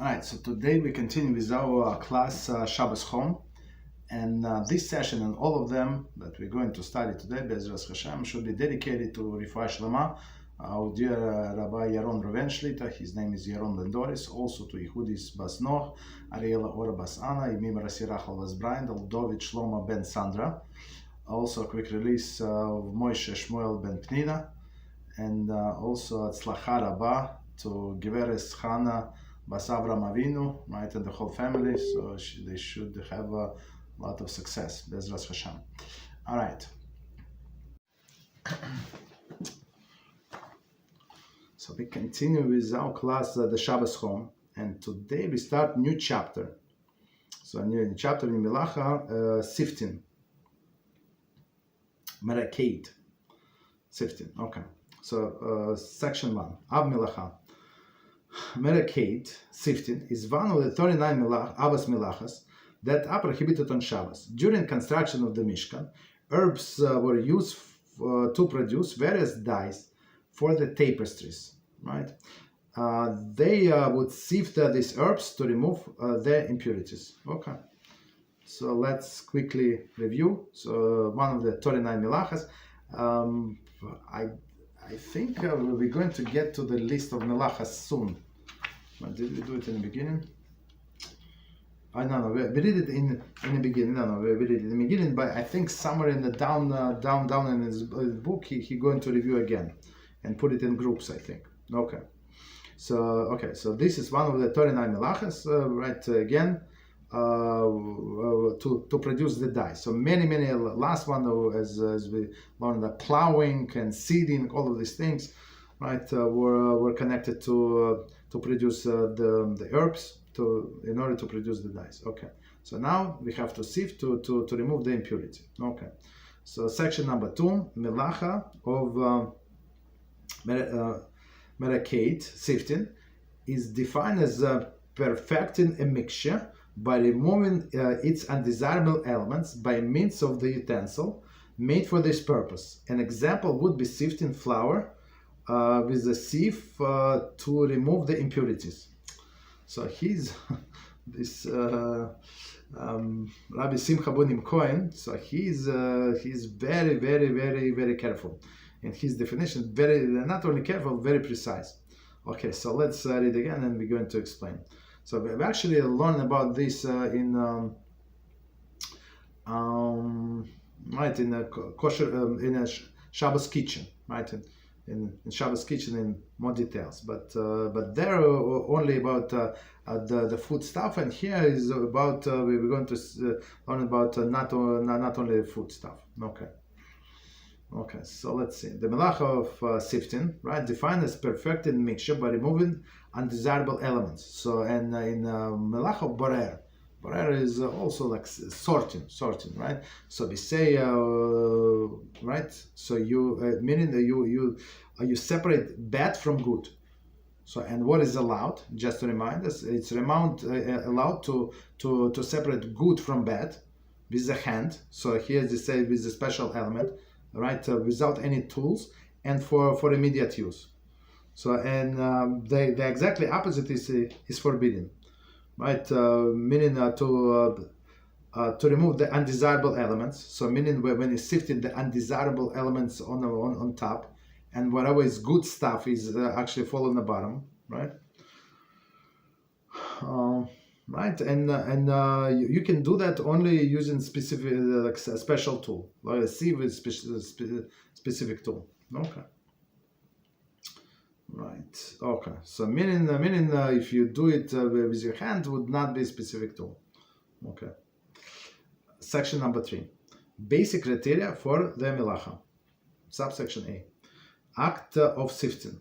Alright, so today we continue with our class Shabbos Home, and this session and all of them that we're going to study today, BeEzrat HaShem, should be dedicated to Rifua Shlema, our dear Rabbi Yaron Reuven Shlita. His name is Yaron Lendoris. Also to Yehudis Bas Noach, Ariela Ora Bas Anna, Imim Rasi Rachel Bas Brian, David Shlomo Ben Sandra. Also a quick release of Moshe Shmuel Ben Pnina, and also Tzlacha Rabba to Giveres Chana Bas Avram Avinu, right, and the whole family. So they should have a lot of success. BeEzrat HaShem. All right. So we continue with our class, the Shabbos Home, and today we start new chapter. So a new chapter in Melachah of Sifting. Melachah Sifting. Okay. So section 1, Av Melachah. Melachah Sifting is one of the 39 Avos Melachas that are prohibited on Shabbos. During construction of the Mishkan, herbs were used to produce various dyes for the tapestries. Right? They would sift these herbs to remove their impurities. Okay. So let's quickly review. So one of the 39 Melachas. I think we're going to get to the list of Melachas soon. But did we do it in the beginning? No, we did it in the beginning. No, we did it in the beginning, but I think somewhere in the down in his book, he going to review again and put it in groups, I think. Okay. So this is one of the 39 Melachas, right, again, to produce the dye. So many last one, as we learned, the plowing and seeding, all of these things, right, were connected to produce the herbs in order to produce the dyes. Okay, so now we have to sift to remove the impurity. Okay, so section number 2, Melachah of Melachah Sifting, is defined as perfecting a mixture by removing its undesirable elements by means of the utensil made for this purpose. An example would be sifting flour with a sieve to remove the impurities. So he's this Rabbi Simcha Bonim Cohen. So he's very careful, and his definition not only careful, very precise. Okay, so let's read again, and we're going to explain. So we've actually learned about this in a kosher in a Shabbos kitchen, right? In Shabbos kitchen in more details, but there only about the food stuff, and here is about we're going to learn about not only food stuff. Okay, so let's see. The Melachah of Sifting, right, defined as perfected mixture by removing undesirable elements. So, and in Melachah of Borer is also like sorting, right? So we say, right? So you meaning that you separate bad from good. So, and what is allowed? Just to remind us, it's allowed to separate good from bad with the hand. So here they say with a special element, right? Without any tools and for immediate use. So, and the exactly opposite is forbidden. Right, meaning to remove the undesirable elements. So meaning when you sifted the undesirable elements on top, and whatever is good stuff is actually fall on the bottom, right? Right, and you can do that only using specific like a special tool, like a sieve with specific tool. Okay. Right. Okay. So meaning if you do it with your hand, would not be a specific tool. Okay. Section number 3. Basic criteria for the Melachah. Subsection A. Act of sifting.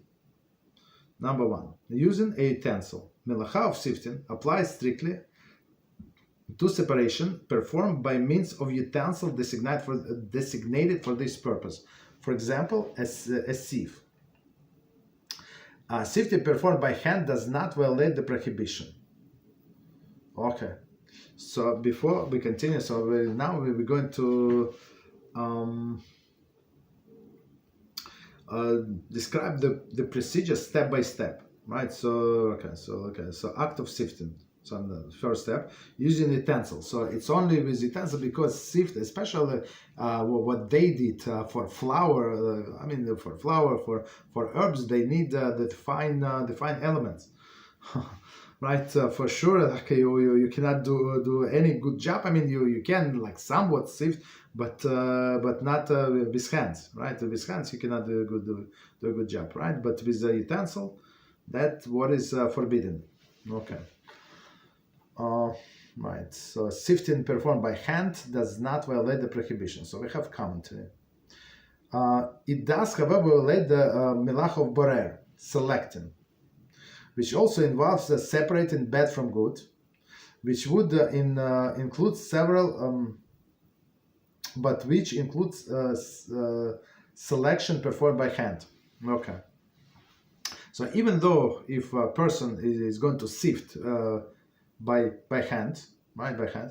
Number 1. Using a utensil. Melachah of sifting applies strictly to separation performed by means of utensil designated for this purpose. For example, a sieve. Sifting performed by hand does not violate the prohibition. Okay, so before we continue, so now we're going to describe the procedure step by step. right? So so act of sifting. So on the first step, using utensils. So it's only with utensils because sift, especially what they did for flour. For flour, for herbs, they need the fine elements. Right, for sure, like you cannot do any good job. You can like somewhat sift, but not with hands, right? With hands you cannot do a good job, right? But with the utensil, that what is forbidden. Okay. Right. So sifting performed by hand does not violate the prohibition. So we have commentary. It does, however, violate the Melachah of Borer, selecting, which also involves separating bad from good, which would include several, but which includes selection performed by hand. Okay. So even though if a person is going to sift by hand, right, by hand,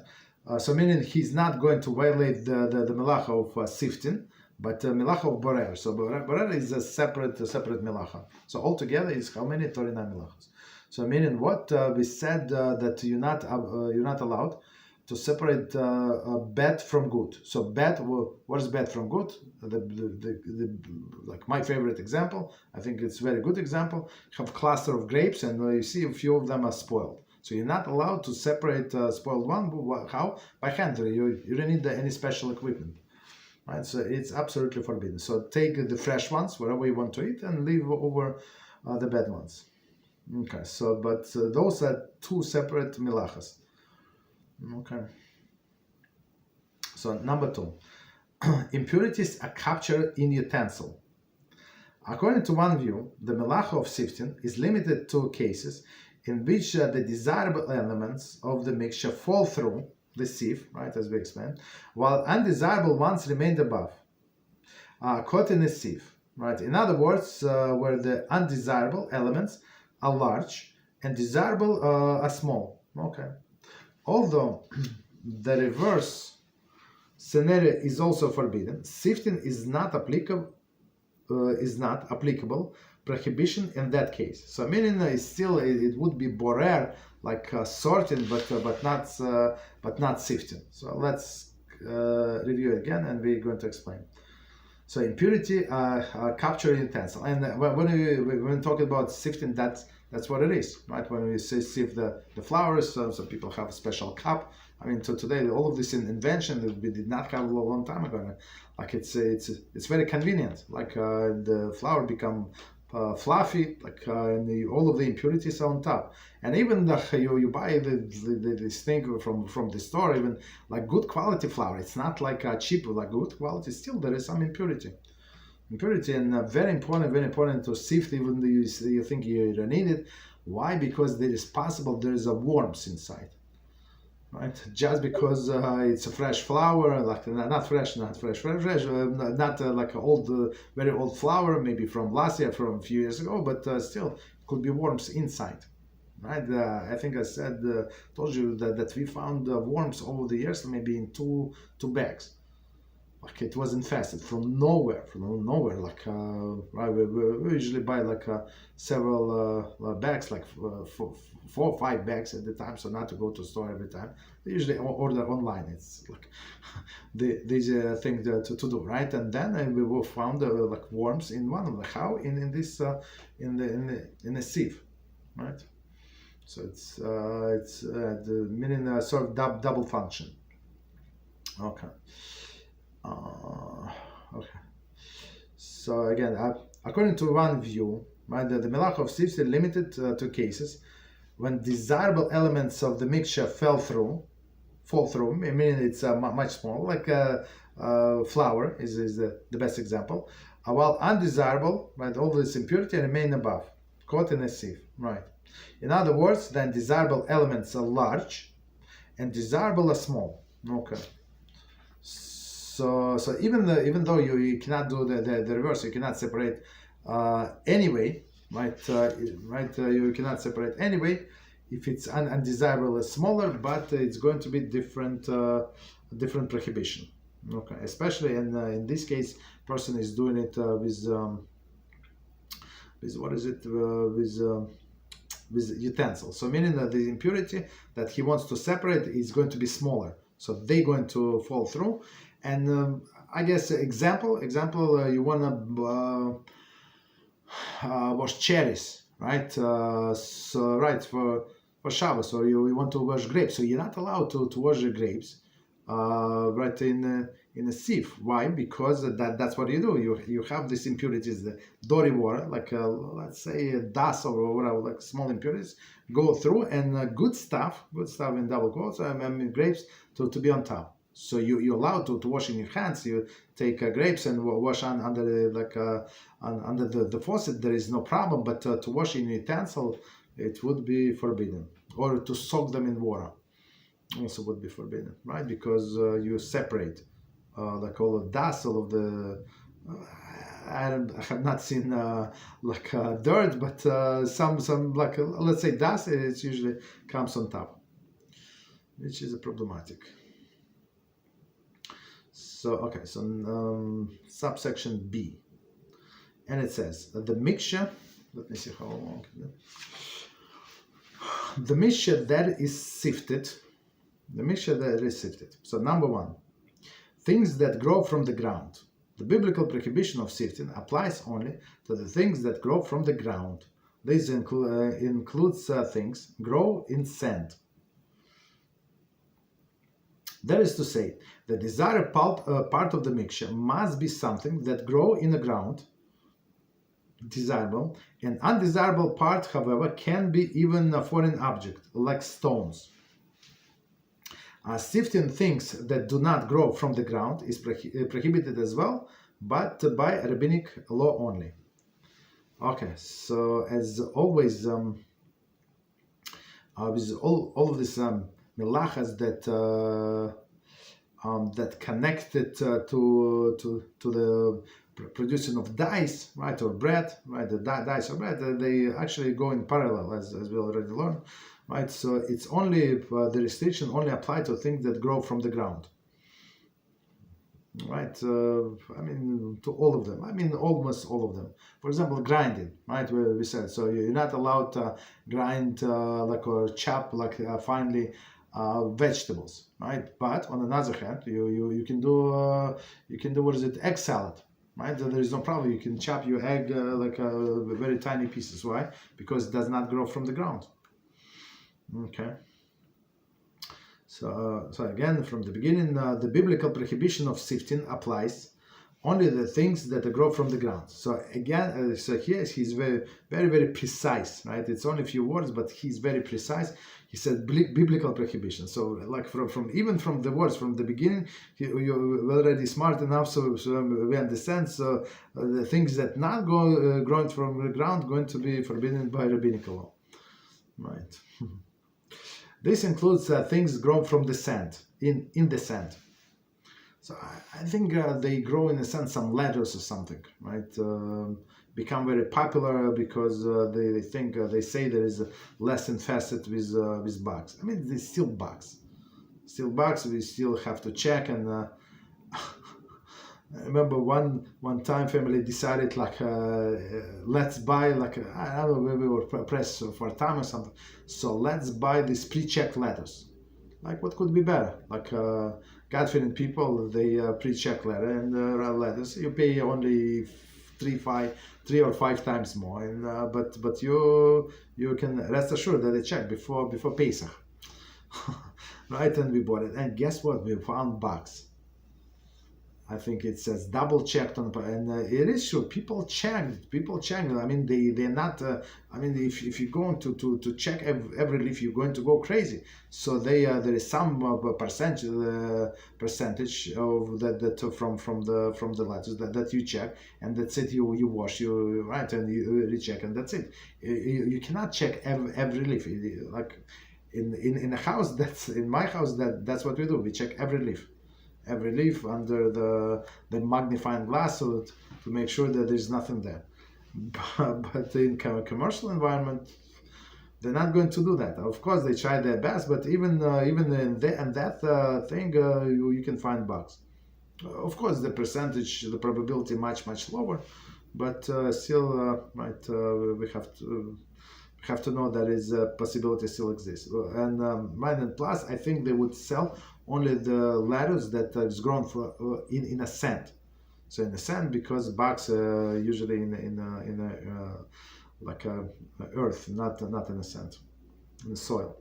so meaning he's not going to violate the Melachah of sifting, but Melachah of Borer. So Borer is a separate Melachah. So altogether is how many? 39 Melachas. So meaning what we said that you're not allowed to separate bad from good. So bad, what is bad from good? Like my favorite example, I think it's a very good example. You have a cluster of grapes and you see a few of them are spoiled. So you're not allowed to separate spoiled one. How? By hand. You don't need any special equipment. Right? So it's absolutely forbidden. So take the fresh ones, whatever you want to eat, and leave over the bad ones. Okay, so but those are two separate melachas. Okay. So number 2, impurities are captured in utensil. According to one view, the Melachah of sifting is limited to cases in which the desirable elements of the mixture fall through the sieve, right, as we explained, while undesirable ones remain above, caught in a sieve, right? In other words, where the undesirable elements are large and desirable are small. Okay. Although the reverse scenario is also forbidden, sifting is not applicable. Prohibition in that case. So meaning still it would be borer, like sorting, but not sifting. So let's review again, and we're going to explain. So impurity capture utensil, and when we talk about sifting, that's what it is, right? When we say sift the flours, so people have a special cup. So today all of this invention that we did not have a long time ago. Like it's very convenient. Like the flour become fluffy, like and all of the impurities are on top. And even you buy this thing from the store, even like good quality flour. It's not like cheap, like good quality. Still there is some impurity, and very important to sift, even though you think you don't need it. Why? Because there is a worms inside. Right, just because it's a fresh flour, like not fresh, not like old, very old flour, maybe from last year, from a few years ago, but still could be worms inside. Right, I think I told you that we found worms over the years, maybe in two bags. Like it was infested from nowhere. Like right, we usually buy like several bags, like 4 or 5 bags at the time, so not to go to the store every time. They usually order online. It's like the thing to do, right? And then we will found like worms in one of the how in this in a sieve, right? So it's the meaning sort of double function. Okay. Okay. So again, according to one view, right, the Melachah of Sifting is limited to cases when desirable elements of the mixture fall through. Meaning it's much smaller, like flour is the best example. While undesirable, right, all this impurity remain above, caught in a sieve, right. In other words, then desirable elements are large, and desirable are small. Okay. So even though you cannot do the reverse, you cannot separate anyway, right? You cannot separate anyway. If it's undesirable, is smaller, but it's going to be different prohibition. Okay, especially in this case, person is doing it with what is it with utensil. So meaning that the impurity that he wants to separate is going to be smaller. So they're going to fall through. And I guess example, you want to wash cherries, right? For Shabbos, or you want to wash grapes. So you're not allowed to wash the grapes right in a sieve. Why? Because that's what you do. You have these impurities, the dirty water, like let's say dust or whatever, like small impurities, go through, and good stuff in double quotes, I mean grapes, to be on top. So you're allowed to wash in your hands. You take grapes and wash under the faucet. There is no problem. But to wash in utensil, it would be forbidden. Or to soak them in water also would be forbidden, right? Because you separate like all the dust, all of the. I have not seen dirt, but some like let's say dust. It usually comes on top, which is problematic. So okay, so subsection B, and it says the mixture. Let me see how long. The mixture that is sifted. The mixture that is sifted. So number one, things that grow from the ground. The biblical prohibition of sifting applies only to the things that grow from the ground. This includes things grow in sand. That is to say, the desired part of the mixture must be something that grow in the ground, desirable. An undesirable part, however, can be even a foreign object, like stones. Sifting things that do not grow from the ground is prohibited as well, but by rabbinic law only. Okay, so as always, with all of these melachas that connected to the producing of dyes, right, or bread, right, the dyes of bread, they actually go in parallel, as we already learned, right? So it's only the restriction only apply to things that grow from the ground, right? I mean, to all of them. I mean, almost all of them. For example, grinding, right? Where we said, so you're not allowed to grind or chop finely vegetables, right? But on another hand, you can do what is it, egg salad. Right? There is no problem. You can chop your egg very tiny pieces. Why? Because it does not grow from the ground. Okay. So again, from the beginning, the biblical prohibition of sifting applies only the things that grow from the ground. So again, so here he's very, very, very precise, right? It's only a few words, but he's very precise. He said biblical prohibition. So like from even from the words from the beginning, you're already smart enough, so we understand. So the things that not growing from the ground going to be forbidden by rabbinical law, right? This includes things grown from the sand, in the sand. So I think they grow in a sense some lettuce or something, right? Become very popular because they think they say there is less infested with bugs. I mean, there's still bugs. We still have to check. And I remember one time family decided let's buy I don't know, we were pressed for time or something. So let's buy this pre-checked lettuce. Like what could be better? God-fearing people, they pre-check letter and lettuce. You pay only 3 or 5 times more, and but you can rest assured that they check before Pesach, right? And we bought it, and guess what? We found bugs. I think it says double checked on, and it is true. People check. I mean, they're not. I mean, if you're going to check every leaf, you're going to go crazy. So there is some percentage of that from the lettuce that you check, and that's it. You wash, right, and you recheck, and that's it. You cannot check every leaf. Like in a house, that's in my house. That's what we do. We check every leaf under the magnifying glass to make sure that there's nothing there. But in commercial environment, they're not going to do that. Of course, they try their best, but even in that thing, you can find bugs. Of course, the probability much lower, but still, we have to know that is a possibility still exists. And and plus, I think they would sell only the lettuce that is grown for, in a sand. So in the sand, because bugs usually in like earth, not in the sand, in the soil.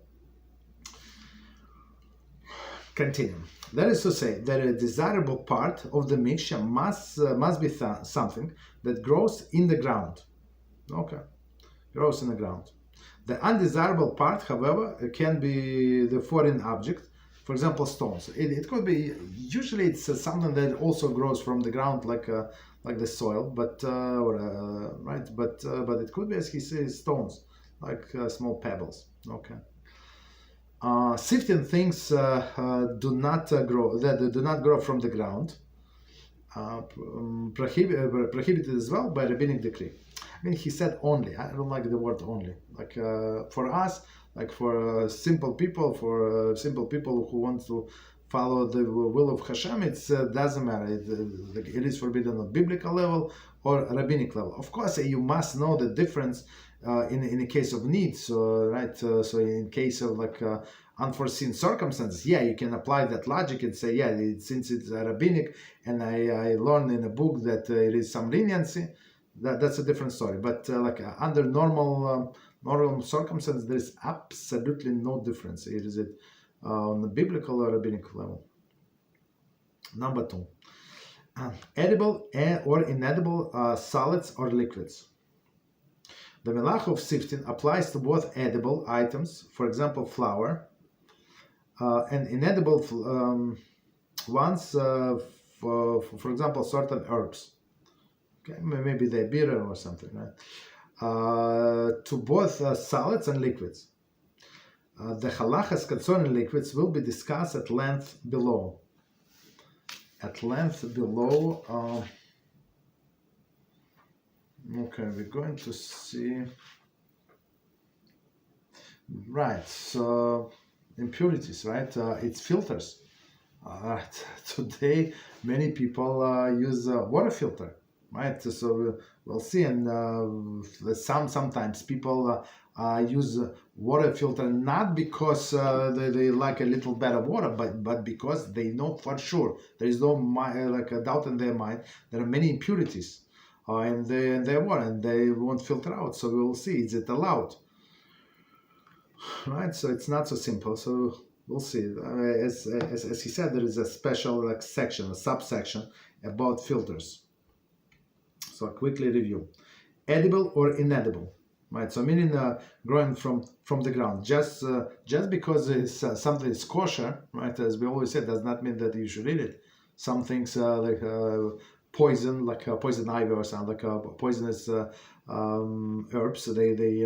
Continue. That is to say that a desirable part of the mixture must be something that grows in the ground. Okay, grows in the ground. The undesirable part, however, can be the foreign object. For example, stones. It could be, usually it's something that also grows from the ground, like the soil, but right. But it could be, as he says, stones, like small pebbles. Okay. Sifting things do not grow from the ground. Prohibited as well by rabbinic decree. I mean, he said only. I don't like the word only. Like for us, like for simple people who want to follow the will of HaShem, it doesn't matter. It is forbidden on biblical level or rabbinic level. Of course, you must know the difference in a case of need. So right. So in case of like unforeseen circumstances, yeah, you can apply that logic and say, yeah, since it's rabbinic, and I learned in a book that it is some leniency. That's a different story. But under normal circumstances, there is absolutely no difference. Is it on the biblical or rabbinic level? Number 2, edible or inedible solids or liquids. The Melachah of Sifting applies to both edible items, for example, flour, and inedible ones, for example, certain herbs. Okay, maybe they're bitter or something, right? To both solids and liquids. The halachas concerning liquids will be discussed at length below. Okay, we're going to see. Right, so impurities, right? It's filters. Today, many people use a water filter. Right, so we'll see, and sometimes people use water filter not because they like a little better water, but because they know for sure there is no like a doubt in their mind there are many impurities in their water, and they won't filter out. So we'll see, is it allowed? Right, so it's not so simple. So we'll see. As he said, there is a special section, a subsection about filters. So I'll quickly review. Edible or inedible, right? So meaning growing from the ground. Just because it's something is kosher, right? As we always said, does not mean that you should eat it. Some things like poison, like poison ivy or something, like poisonous herbs. They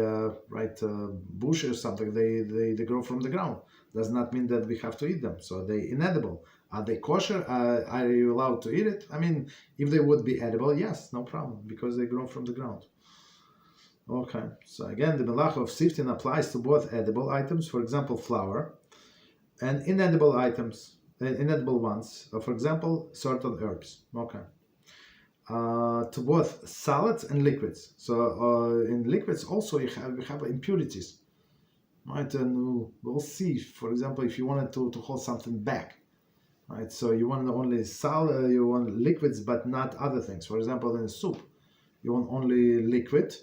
bush or something. They grow from the ground. Does not mean that we have to eat them. So they inedible. Are they kosher? Are you allowed to eat it? I mean, if they would be edible, yes, no problem, because they grow from the ground. Okay, so again, the Melachah of Sifting applies to both edible items, for example, flour, and inedible items, inedible ones, for example, certain herbs. Okay. To both solids and liquids. So in liquids also we have impurities, right? And we'll see, for example, if you wanted to hold something back. Right, so you want only solid, you want liquids, but not other things. For example, in soup, you want only liquid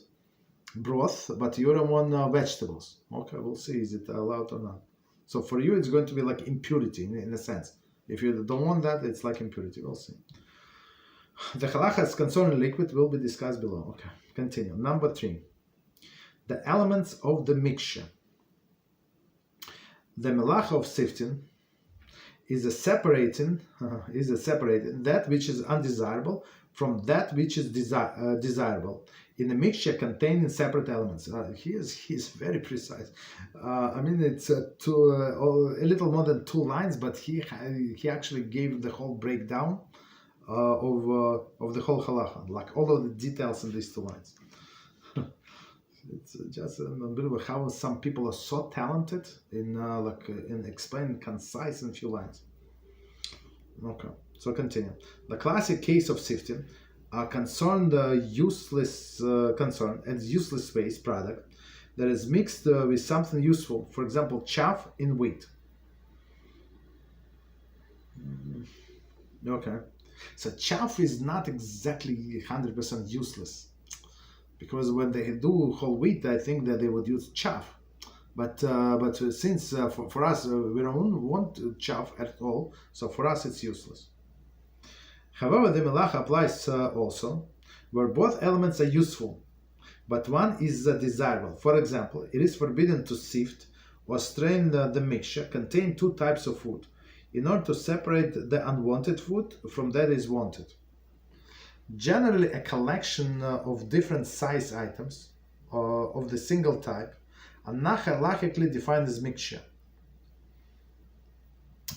broth, but you don't want vegetables. Okay, we'll see, is it allowed or not? So for you, it's going to be like impurity in a sense. If you don't want that, it's like impurity. We'll see. The halachas concerning liquid will be discussed below. Okay, continue. Number 3, the elements of the mixture. The Melachah of Sifting is a separating that which is undesirable from that which is desirable in a mixture containing separate elements. He's very precise. I mean, it's a little more than 2 lines, but he actually gave the whole breakdown of the whole halacha, like all of the details in these 2 lines. It's just unbelievable how some people are so talented in explaining concise in few lines. Okay, so continue. The classic case of sifting concerned useless waste product that is mixed with something useful. For example, chaff in wheat. Okay. So chaff is not exactly 100% useless, because when they do whole wheat, I think that they would use chaff. But since for us we don't want chaff at all, so for us it's useless. However, the Melachah applies also where both elements are useful, but one is desirable. For example, it is forbidden to sift or strain the mixture contain two types of food, in order to separate the unwanted food from that is wanted. Generally, a collection of different size items of the single type are not halachically defined as mixture,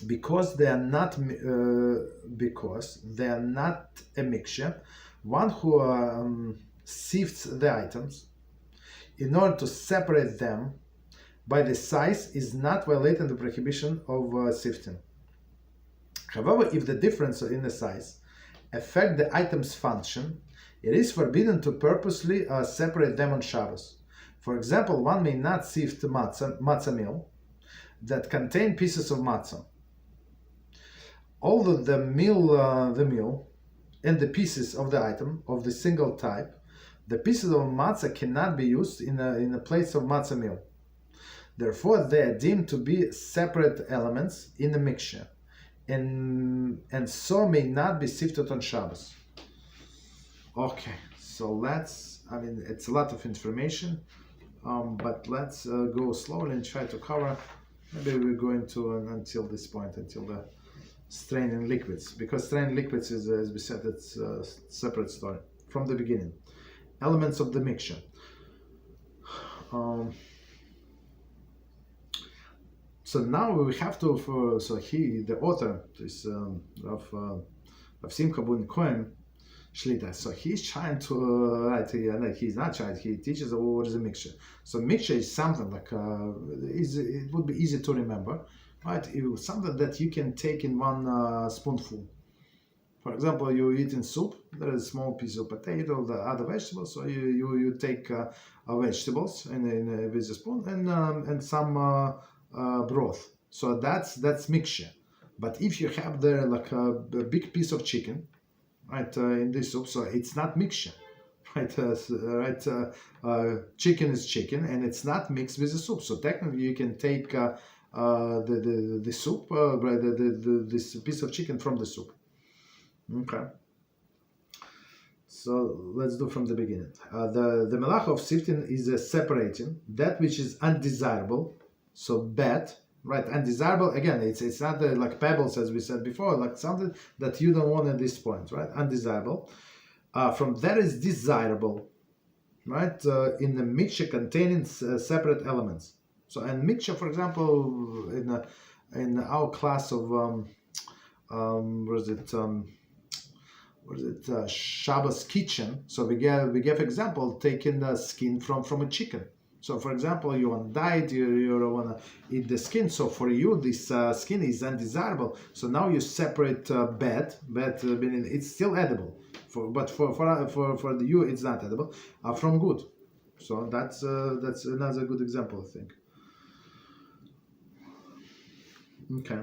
because they are not a mixture. One who sifts the items in order to separate them by the size is not violating the prohibition of sifting. However, if the difference in the size affect the item's function, it is forbidden to purposely separate them on Shabbos. For example, one may not sift matzah meal that contain pieces of matzah. Although the meal and the pieces of the item of the single type, the pieces of matzah cannot be used in a place of matzah meal. Therefore, they are deemed to be separate elements in the mixture, and so may not be sifted on Shabbos. Okay, so it's a lot of information, but let's go slowly and try to cover. Maybe we're going to until this point, until the straining liquids, because straining liquids is, as we said, it's a separate story from the beginning. Elements of the mixture. So now we have to, the author is of Simcha Bun Cohen Shlita. So he's trying to he's not trying. He teaches what is a mixture. So mixture is something like it would be easy to remember, right? It was something that you can take in one spoonful. For example, you eat in soup. There is a small piece of potato, the other vegetables. So you take vegetables and with a spoon and some broth. So that's mixture. But if you have there like a big piece of chicken, right, in this soup, so it's not mixture, right? Chicken is chicken, and it's not mixed with the soup. So technically, you can take the soup, this piece of chicken from the soup. Okay. So let's do from the beginning. The Melachah of Sifting is separating that which is undesirable. So bad, right? Undesirable, again, it's not like pebbles, as we said before, like something that you don't want at this point, right? Undesirable. From that is desirable, right? In the mixture containing separate elements. So, and mixture, for example, in our class of Shabbos kitchen. So we gave example taking the skin from a chicken. So, for example, you want diet, you don't want to eat the skin. So, for you, this skin is undesirable. So now you separate bad meaning it's still edible, but for you it's not edible, from good. So that's another good example, I think. Okay.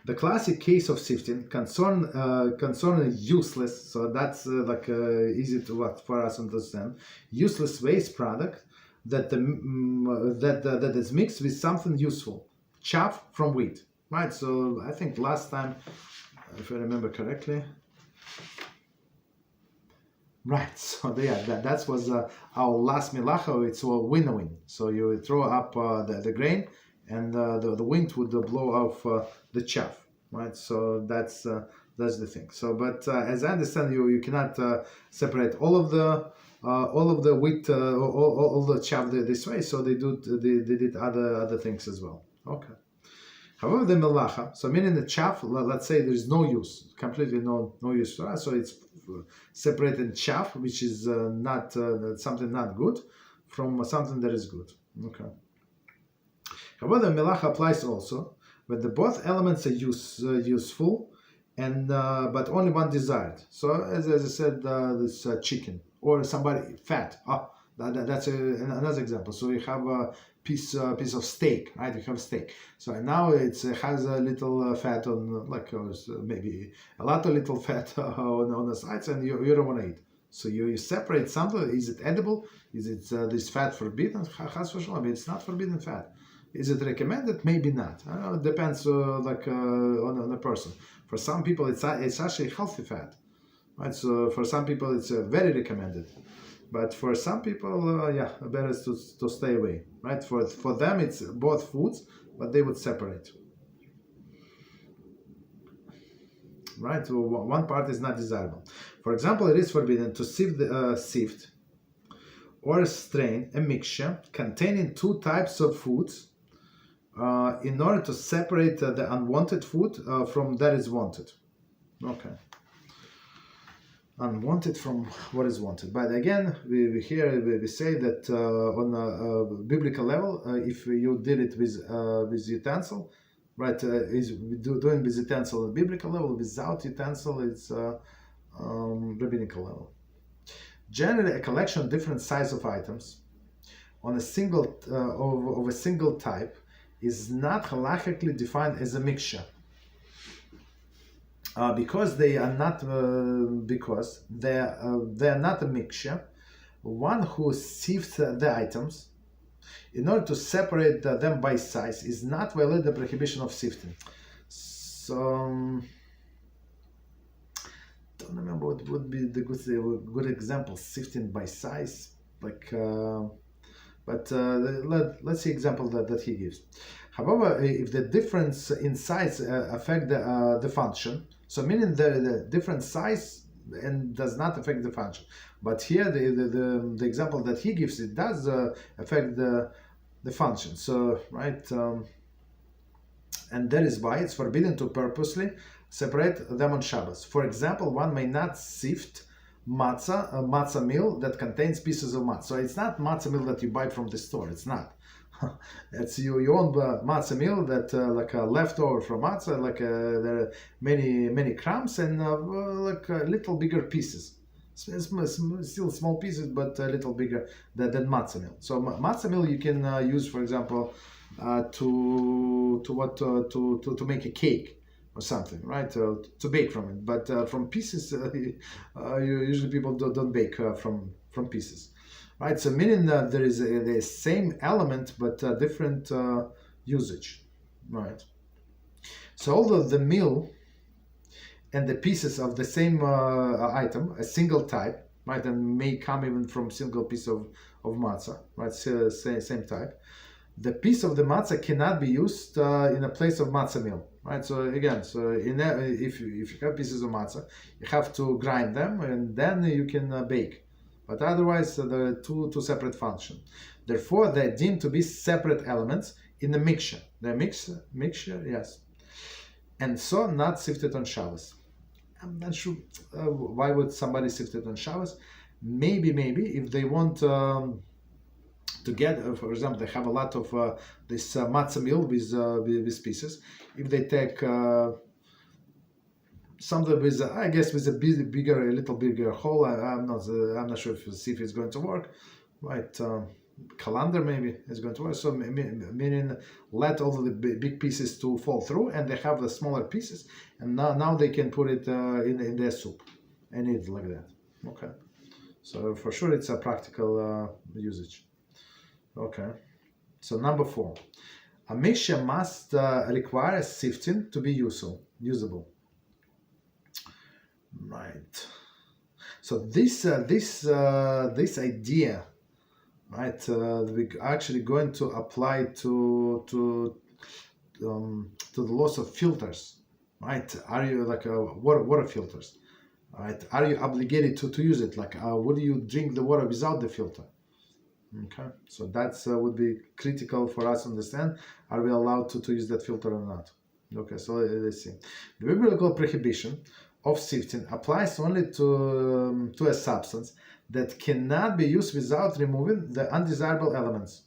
The classic case of sifting concerning useless, so that's easy to for us to understand. Useless waste product that is mixed with something useful, chaff from wheat, right? So I think last time, if I remember correctly, right? So that was our last Melachah. It's winnowing. So you throw up the grain, and the wind would blow off the chaff, right? So that's the thing. So, but as I understand, you cannot separate all of the wheat, all the chaff this way. So they did other things as well. Okay. However, the Melachah, so meaning the chaff, let's say there's no use, completely no use for us. So it's separating chaff, which is not something not good, from something that is good. Okay. However, the Melachah applies also when the both elements are useful, and but only one desired. So as I said, this chicken or somebody fat. That's another example. So you have a piece of steak, right? You have steak. So now it has a little fat on, maybe a lot of little fat on the sides, and you don't want to eat. So you separate something. Is it edible? Is it this fat forbidden? It's not forbidden fat. Is it recommended? Maybe not. I don't know, it depends on the person. For some people, it's actually healthy fat, right? So for some people, it's very recommended. But for some people, better is to stay away, right? For them, it's both foods, but they would separate, right? So one part is not desirable. For example, it is forbidden to sift or strain a mixture containing two types of foods in order to separate the unwanted food from that is wanted. Okay. Unwanted from what is wanted. But again, we say that on a biblical level, if you did it with utensil, right, is doing with utensil at biblical level, without utensil, it's rabbinical level. Generally, a collection of different size of items on a single of a single type is not halakhically defined as a mixture. Because they are not not a mixture. One who sifts the items in order to separate them by size is not violate the prohibition of sifting. So don't remember what would be the good example. Sifting by size, let's see example that he gives. However, if the difference in size affect the function, so meaning the different size and does not affect the function. But here the example that he gives, it does affect the function. So right, and that is why it's forbidden to purposely separate them on Shabbos. For example, one may not sift matzah meal that contains pieces of matzah. So it's not matzah meal that you buy from the store. It's not. It's your own matzah meal that like a leftover from matzah, there are many crumbs and little bigger pieces, still small pieces, but a little bigger than matzah meal. So matzah meal you can use, for example, to make a cake or something, right? To bake from it. But from pieces, usually people don't bake from pieces. Right, so meaning that there is the same element but different usage, right? So although the meal and the pieces of the same item, a single type, right, and may come even from single piece of matzah, right, same type, the piece of the matzah cannot be used in a place of matzah meal, right? So again, if you have pieces of matzah, you have to grind them and then you can bake. But otherwise, there are two separate functions. Therefore, they're deemed to be separate elements in the mixture. The mixture, yes. And so not sifted on Shabbos. I'm not sure why would somebody sift it on Shabbos. Maybe if they want to get, for example, they have a lot of this matzah meal with pieces. If they take something with, I guess, with a little bigger hole. I'm not sure if it's going to work, right? Calendar maybe is going to work. So meaning let all the big pieces to fall through, and they have the smaller pieces, and now they can put it in their soup and eat like that. Okay, so for sure it's a practical usage. Okay, so number 4, a mixture must require sifting to be usable. Right. So this idea, right, we're actually going to apply to the loss of filters, right? Are you like water filters, right? Are you obligated to use it? Like, would you drink the water without the filter? Okay, so that's would be critical for us to understand. Are we allowed to use that filter or not? Okay, so let's see. The biblical prohibition of sifting applies only to a substance that cannot be used without removing the undesirable elements.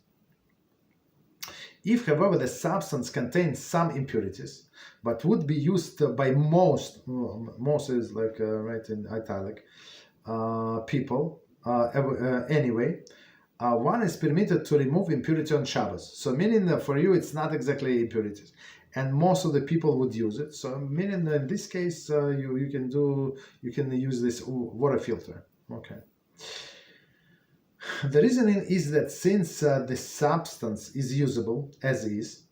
If, however, the substance contains some impurities, but would be used by most is like right in italic, people anyway, One is permitted to remove impurity on Shabbos. So meaning that for you it's not exactly impurities, and most of the people would use it. So meaning in this case you can use this water filter. Okay. The reasoning is that since the substance is usable as is,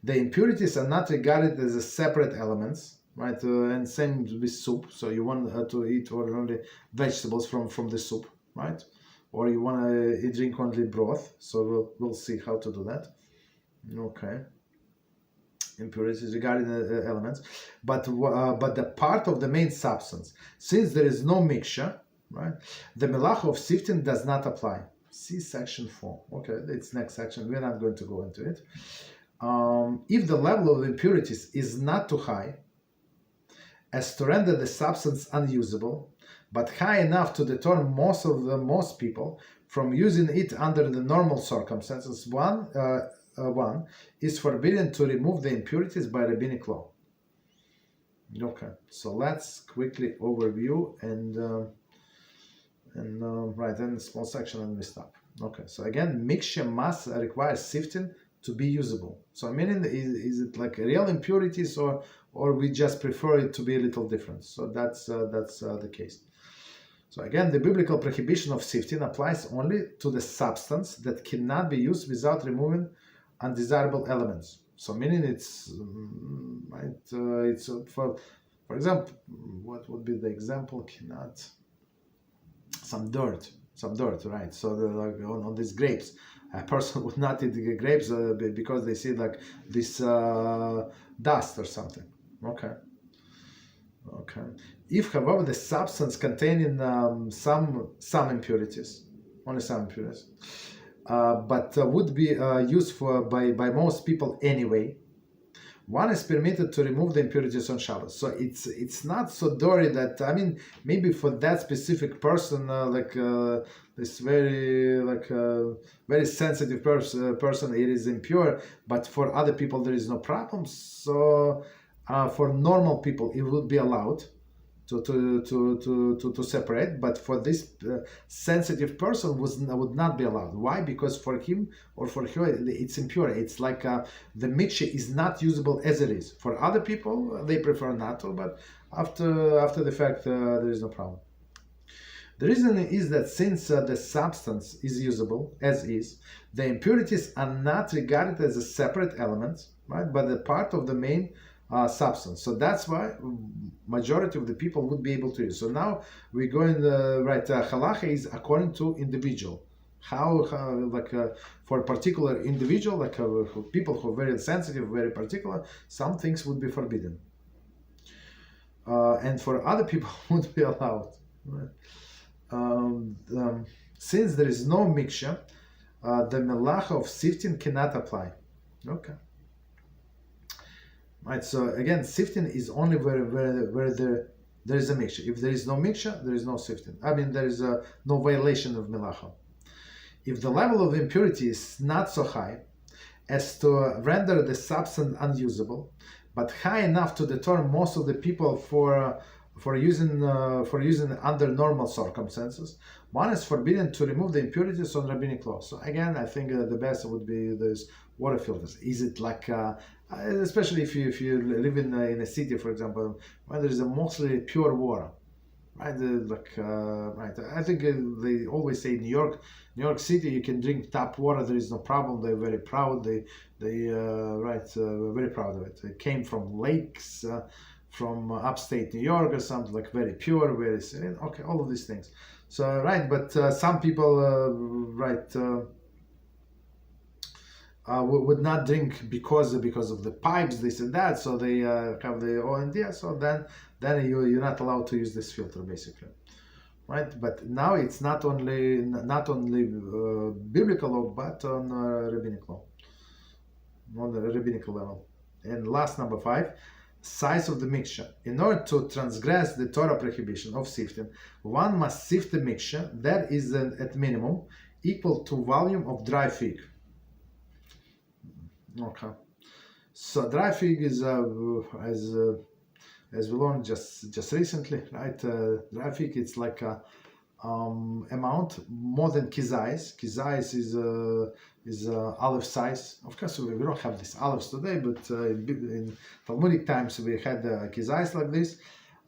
the impurities are not regarded as a separate elements, right? And same with soup. So you want to eat only vegetables from the soup, right? Or you want to drink only broth. So we'll see how to do that. Okay. Impurities regarding elements, but the part of the main substance, since there is no mixture, right? The Melachah of Sifting does not apply. See section 4. Okay, it's next section. We're not going to go into it. If the level of impurities is not too high as to render the substance unusable, but high enough to deter most people from using it under the normal circumstances, one is forbidden to remove the impurities by rabbinic law. Okay, so let's quickly overview and right, then the small section and we stop. Okay, so again, mixture must require sifting to be usable. So meaning, is it like real impurities, or we just prefer it to be a little different? So that's the case. So again, the biblical prohibition of sifting applies only to the substance that cannot be used without removing undesirable elements. So meaning it's for example, what would be the example? Cannot, some dirt, right? So like on these grapes, a person would not eat the grapes because they see like this dust or something. Okay. If, however, the substance containing some impurities, only some impurities, but would be used by most people anyway, one is permitted to remove the impurities on Shabbos. So it's not so dirty that, I mean, maybe for that specific person, this very sensitive person, it is impure, but for other people there is no problem. So for normal people it would be allowed to separate, but for this sensitive person would not be allowed. Why? Because for him or for her it's impure. It's like the mixture is not usable as it is. For other people they prefer not to, but after the fact there is no problem. The reason is that since the substance is usable as is, the impurities are not regarded as a separate element, right, but a part of the main substance. So that's why majority of the people would be able to use. So now we're going right. Halacha is according to individual. How for a particular individual, like people who are very sensitive, very particular, some things would be forbidden, and for other people would be allowed. Right? Since there is no mixture, the Melachah of Sifting cannot apply. Okay. Right, so again, sifting is only where there is a mixture. If there is no mixture, there is no sifting. I mean, there is no violation of Melachah. If the level of impurity is not so high as to render the substance unusable, but high enough to deter most of the people for using under normal circumstances, one is forbidden to remove the impurities on rabbinic law. So again, I think the best would be those water filters. Is it like especially if you live in a city, for example, where there is a mostly pure water, right? Right. I think they always say New York City, you can drink tap water. There is no problem. They're very proud. They very proud of it. It came from lakes, from upstate New York or something, like very pure, very serene. Okay, all of these things. So right, but some people would not drink because of the pipes, this and that, so they have the OND, so then you're not allowed to use this filter, basically, right? But now it's not only biblical law, but on rabbinic law, on the rabbinic level. And last, number 5, size of the mixture. In order to transgress the Torah prohibition of sifting, one must sift the mixture that is at minimum equal to volume of dry fig. Okay, so dry fig is as we learned just recently, right? Dry fig, it's like amount, more than kizais. Kizais is olive size. Of course, we don't have these olives today, but in Talmudic times we had kizais like this.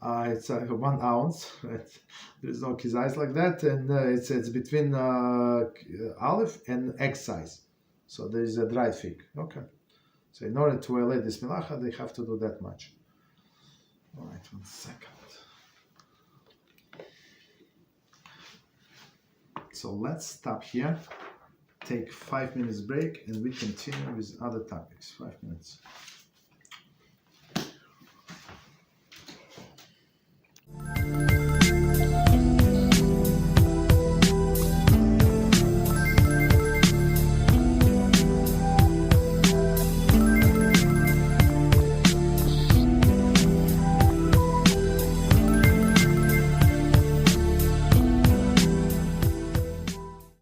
It's 1 ounce. Right? There's no kizais like that, and it's between olive and egg size. So there is a dried fig. Okay. So in order to violate this melacha, they have to do that much. All right, 1 second. So let's stop here, take 5 minutes break, and we continue with other topics. 5 minutes.